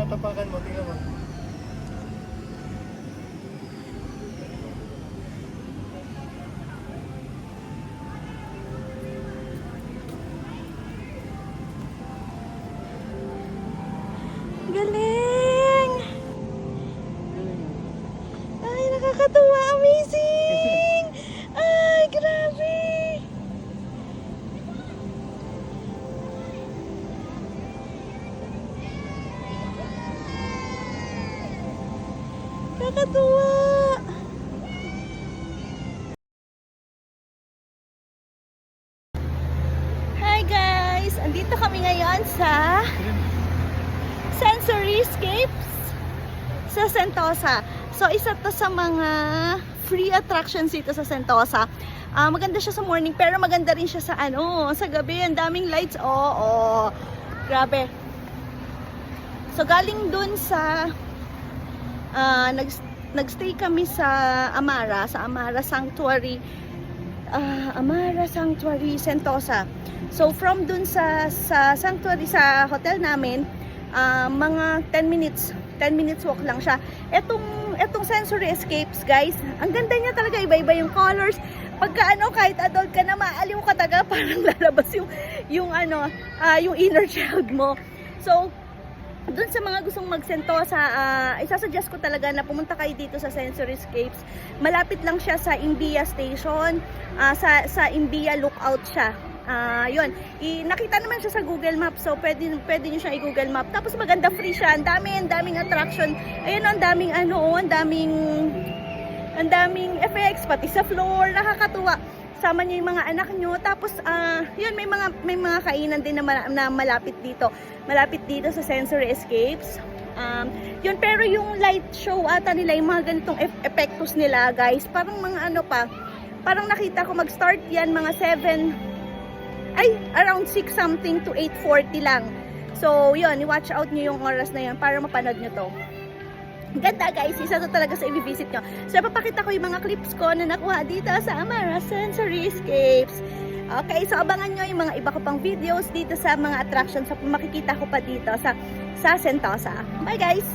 Tatapakan mo, tingnan mo. Galing! Ay, nakakatuwa. Amazing! Ay, grabe! Nakakatuwa! Hi guys! Andito kami ngayon sa Sensoryscapes sa Sentosa. So, isa to sa mga free attractions dito sa Sentosa. Maganda siya sa morning, pero maganda rin siya sa sa gabi. Ang daming lights. Oo. Grabe. So, galing dun sa nagstay kami sa Amara Sanctuary. Amara Sanctuary Sentosa. So, from dun sa sanctuary, sa hotel namin, mga 10 minutes walk lang siya. Etong Sensoryscapes, guys, ang ganda niya talaga, iba-iba yung colors. Pagka kahit adult ka na, maaliw ka talaga, parang lalabas yung inner child mo. So, dun sa mga gustong magsentosa, isasuggest ko talaga na pumunta kayo dito sa Sensoryscapes. Malapit lang siya sa Imbia Station, sa Imbia Lookout siya. Yun, nakita naman siya sa Google Maps, so pwede nyo siya i-Google Map. Tapos maganda, free siya, ang daming attraction. Ayun, ang daming effects, pati sa floor, nakakatuwa. Sama niyo yung mga anak nyo. Tapos, yun, may mga kainan din na malapit dito sa Sensoryscapes. Yun, pero yung light show ata nila, yung mga ganitong epektos nila, guys, parang mga parang nakita ko mag-start yan mga 7, around 6 something to 8:40 lang. So, yun, i-watch out nyo yung oras na yun para mapanood nyo to. Ganda, guys, isa to talaga sa i-visit nyo. So, papakita ko yung mga clips ko na nakuha dito sa Amara Sensoryscapes. Okay, so abangan nyo yung mga iba ko pang videos dito sa mga attractions na makikita ko pa dito sa Sentosa. Bye, guys!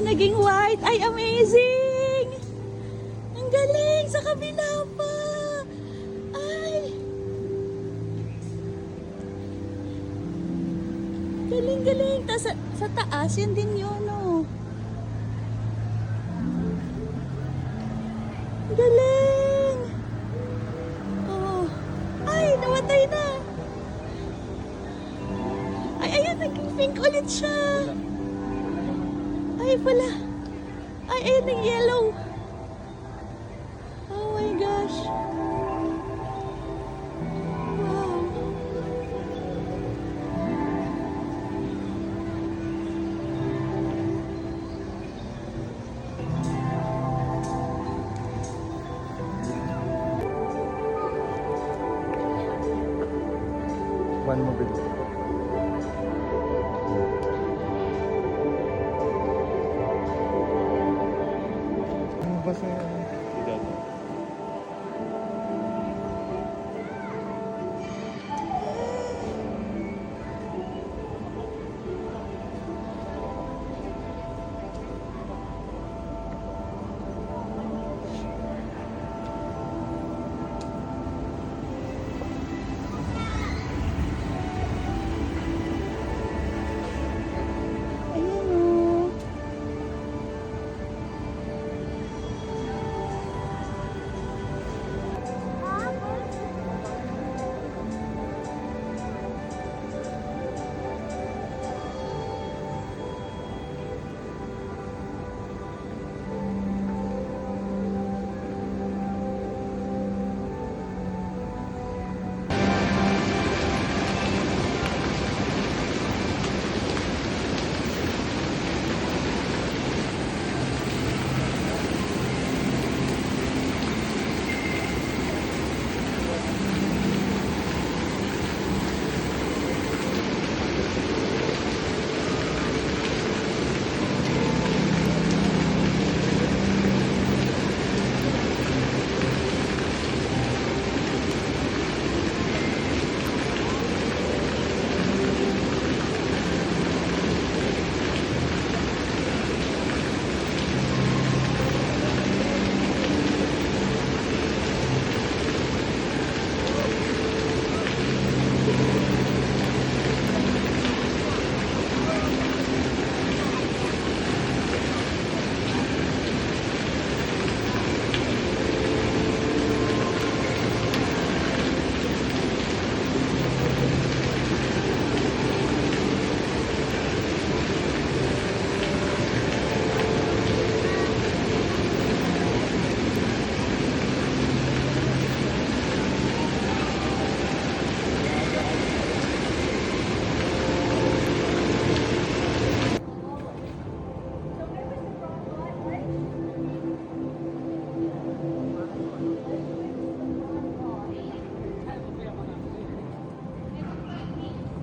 Naging white. Ay, amazing! Ang galing! Sa kabila pa! Ay! Galing-galing! Sa taas, yun din yun, oh. Galing! Oh. Ay, namatay na! Ay, ayan, naging pink ulit siya! Ay, pala. Ay, ayun, yung yellow. Oh my gosh. Wow. Takpan mo, bilis. Ano ba sa... Ayun o.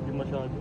Hindi masyado.